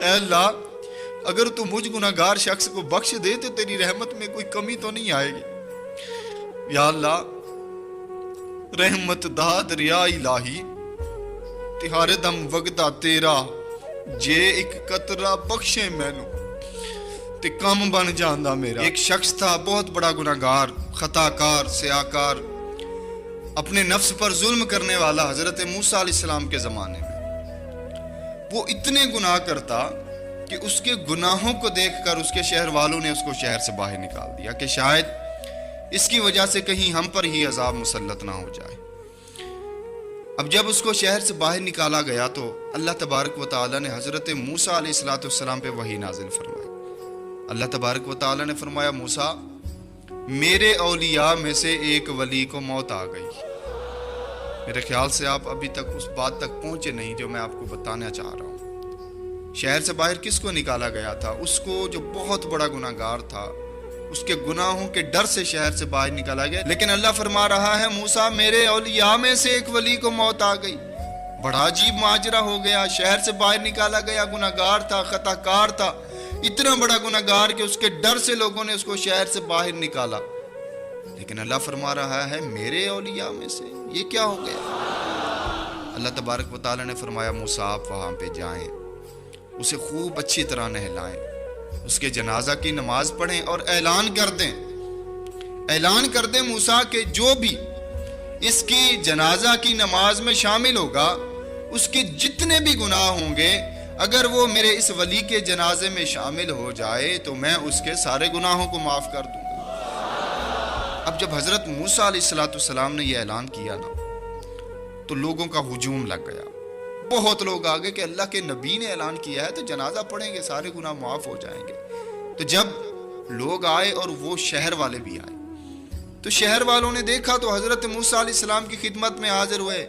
اے اللہ اگر تو مجھ گناہگار شخص کو بخش دے تو تیری رحمت میں کوئی کمی تو نہیں آئے گی۔ یا اللہ رحمت دا دریا الہی تے ہر دم وگدا تیرا، جے ایک قطرہ بخشے مینوں تے کم بن جاندا میرا۔ ایک شخص تھا بہت بڑا گناہگار، خطا کار، سیاکار، اپنے نفس پر ظلم کرنے والا حضرت موسیٰ علیہ السلام کے زمانے میں۔ وہ اتنے گناہ کرتا کہ اس کے گناہوں کو دیکھ کر اس کے شہر والوں نے اس کو شہر سے باہر نکال دیا کہ شاید اس کی وجہ سے کہیں ہم پر ہی عذاب مسلط نہ ہو جائے۔ اب جب اس کو شہر سے باہر نکالا گیا تو اللہ تبارک و تعالیٰ نے حضرت موسیٰ علیہ السلام پہ وحی نازل فرمائی۔ اللہ تبارک و تعالیٰ نے فرمایا موسیٰ میرے اولیاء میں سے ایک ولی کو موت آ گئی۔ میرے خیال سے آپ ابھی تک اس بات تک پہنچے نہیں جو میں آپ کو بتانا چاہ رہا ہوں۔ شہر سے باہر کس کو نکالا گیا تھا؟ اس کو جو بہت بڑا گناہگار تھا، اس کے گناہوں کے ڈر سے شہر سے باہر نکالا گیا۔ لیکن اللہ فرما رہا ہے موسیٰ میرے اولیاء میں سے ایک ولی کو موت آ گئی۔ بڑا عجیب ماجرا ہو گیا، شہر سے باہر نکالا گیا، گناہگار تھا، خطا کار تھا، اتنا بڑا گناہگار کہ اس کے ڈر سے لوگوں نے اس کو شہر سے باہر نکالا۔ لیکن اللہ فرما رہا ہے میرے اولیاء میں سے، یہ کیا ہو گیا؟ اللہ تبارک و تعالیٰ نے فرمایا موسیٰ آپ وہاں پہ جائیں، اسے خوب اچھی طرح نہلائیں، اس کے جنازہ کی نماز پڑھیں اور اعلان کر دیں موسیٰ کہ جو بھی اس کی جنازہ کی نماز میں شامل ہوگا، اس کے جتنے بھی گناہ ہوں گے، اگر وہ میرے اس ولی کے جنازے میں شامل ہو جائے تو میں اس کے سارے گناہوں کو معاف کر دوں گا۔ اب جب حضرت موسیٰ علیہ السلام نے یہ اعلان کیا نا تو لوگوں کا ہجوم لگ گیا، بہت لوگ آگے کہ اللہ کے نبی نے اعلان کیا ہے تو جنازہ پڑھیں گے، سارے گناہ معاف ہو جائیں گے۔ تو جب لوگ آئے اور وہ شہر والے بھی آئے تو شہر والوں نے دیکھا تو حضرت موسیٰ علیہ السلام کی خدمت میں حاضر ہوئے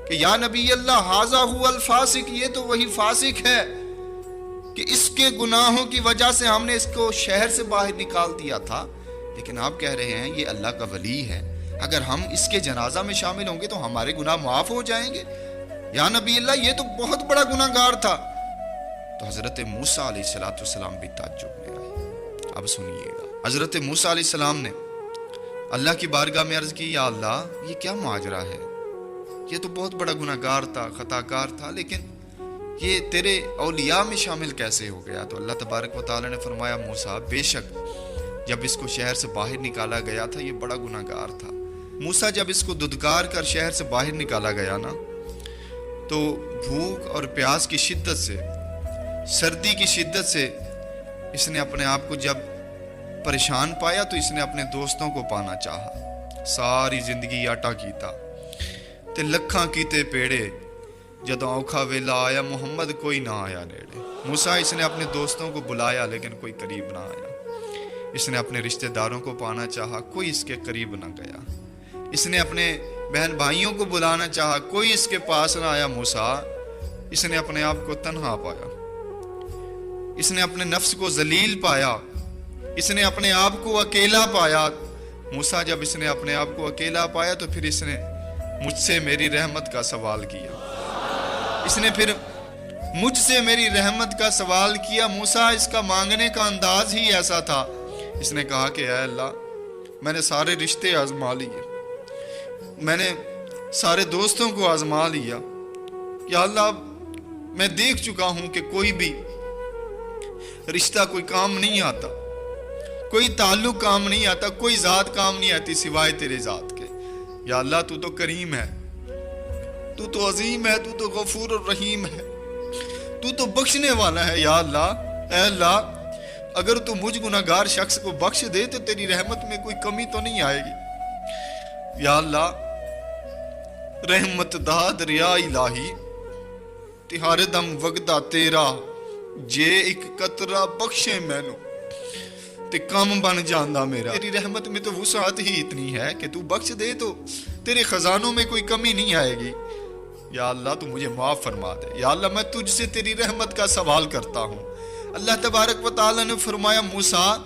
کہ یا نبی اللہ ھذا ھو الفاسق، یہ تو وہی فاسق ہے کہ اس کے گناہوں کی وجہ سے ہم نے اس کو شہر سے باہر نکال دیا تھا، لیکن آپ کہہ رہے ہیں یہ اللہ کا ولی ہے، اگر ہم اس کے جنازہ میں شامل ہوں گے تو ہمارے گناہ معاف ہو جائیں گے۔ یا نبی اللہ یہ تو بہت بڑا گناہگار تھا۔ تو حضرت موسیٰ علیہ السلام بھی تعجب میں آئے۔ اب سنیے گا، حضرت موسیٰ علیہ السلام نے اللہ کی بارگاہ میں عرض کی یا اللہ یہ کیا ماجرا ہے؟ یہ تو بہت بڑا گناہگار تھا، خطا کار تھا، لیکن یہ تیرے اولیاء میں شامل کیسے ہو گیا؟ تو اللہ تبارک و تعالیٰ نے فرمایا موسیٰ بے شک جب اس کو شہر سے باہر نکالا گیا تھا یہ بڑا گناہگار تھا۔ موسیٰ جب اس کو دھتکار کر شہر سے باہر نکالا گیا نا تو بھوک اور پیاس کی شدت سے، سردی کی شدت سے اس نے اپنے آپ کو جب پریشان پایا تو اس نے اپنے دوستوں کو پانا چاہا۔ ساری زندگی آٹا کیتا تے لکھاں کیتے پیڑے، جدوں اوکھا ویلا آیا محمد کوئی نہ آیا نیڑے۔ موسیٰ اس نے اپنے دوستوں کو بلایا لیکن کوئی قریب نہ آیا۔ اس نے اپنے رشتہ داروں کو پانا چاہا، کوئی اس کے قریب نہ گیا۔ اس نے اپنے بہن بھائیوں کو بلانا چاہا، کوئی اس کے پاس نہ آیا۔ موسیٰ اس نے اپنے آپ کو تنہا پایا، اس نے اپنے نفس کو ذلیل پایا، اس نے اپنے آپ کو اکیلا پایا۔ موسیٰ جب اس نے اپنے آپ کو اکیلا پایا تو پھر اس نے مجھ سے میری رحمت کا سوال کیا، اس نے پھر مجھ سے میری رحمت کا سوال کیا۔ موسیٰ اس کا مانگنے کا انداز ہی ایسا تھا، اس نے کہا کہ اے اللہ میں نے سارے رشتے آزما لیے، میں نے سارے دوستوں کو آزما لیا، یا اللہ میں دیکھ چکا ہوں کہ کوئی بھی رشتہ کوئی کام نہیں آتا، کوئی تعلق کام نہیں آتا، کوئی ذات کام نہیں آتی سوائے تیرے ذات کے۔ یا اللہ تو تو کریم ہے، تو تو عظیم ہے، تو تو غفور الرحیم ہے، تو تو بخشنے والا ہے۔ یا اللہ اے اللہ اگر تو مجھ گناہگار شخص کو بخش دے تو تیری رحمت میں کوئی کمی تو نہیں آئے گی۔ یا اللہ رحمت دا دریا الہی تے ہر دم وگدا تیرا، جے ایک قطرہ بخشے مینوں تے کم بن جاندا میرا۔ تیری رحمت میں تو وسعت ہی اتنی ہے کہ تو بخش دے تو تیرے خزانوں میں کوئی کمی نہیں آئے گی۔ یا اللہ تو مجھے معاف فرما دے۔ یا اللہ میں تجھ سے تیری رحمت کا سوال کرتا ہوں۔ اللہ تبارک و تعالیٰ نے فرمایا موسیٰ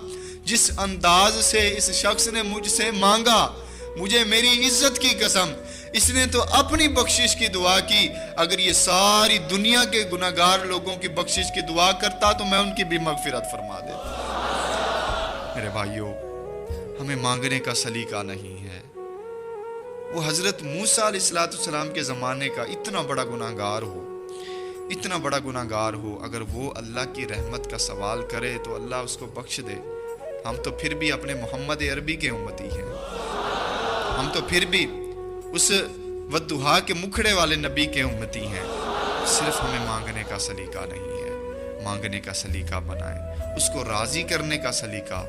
جس انداز سے اس شخص نے مجھ سے مانگا، مجھے میری عزت کی قسم اس نے تو اپنی بخشش کی دعا کی. اگر یہ ساری دنیا کے گناہگار لوگوں کی بخشش کی دعا کرتا تو میں ان کی بھی مغفرت فرما دیتا. میرے بھائیوں، ہمیں مانگنے کا سلیقہ نہیں ہے. وہ حضرت موسیٰ علیہ السلام کے زمانے کا اتنا بڑا گناہگار ہو، اگر وہ اللہ کی رحمت کا سوال کرے تو اللہ اس کو بخش دے. ہم تو پھر بھی اپنے محمد عربی کے امتی ہیں. ہم تو پھر بھی اس ودھا کے مکھڑے والے نبی کے امتی ہیں. صرف ہمیں مانگنے کا سلیقہ نہیں ہے. مانگنے کا سلیقہ بنائیں، اس کو راضی کرنے کا سلیقہ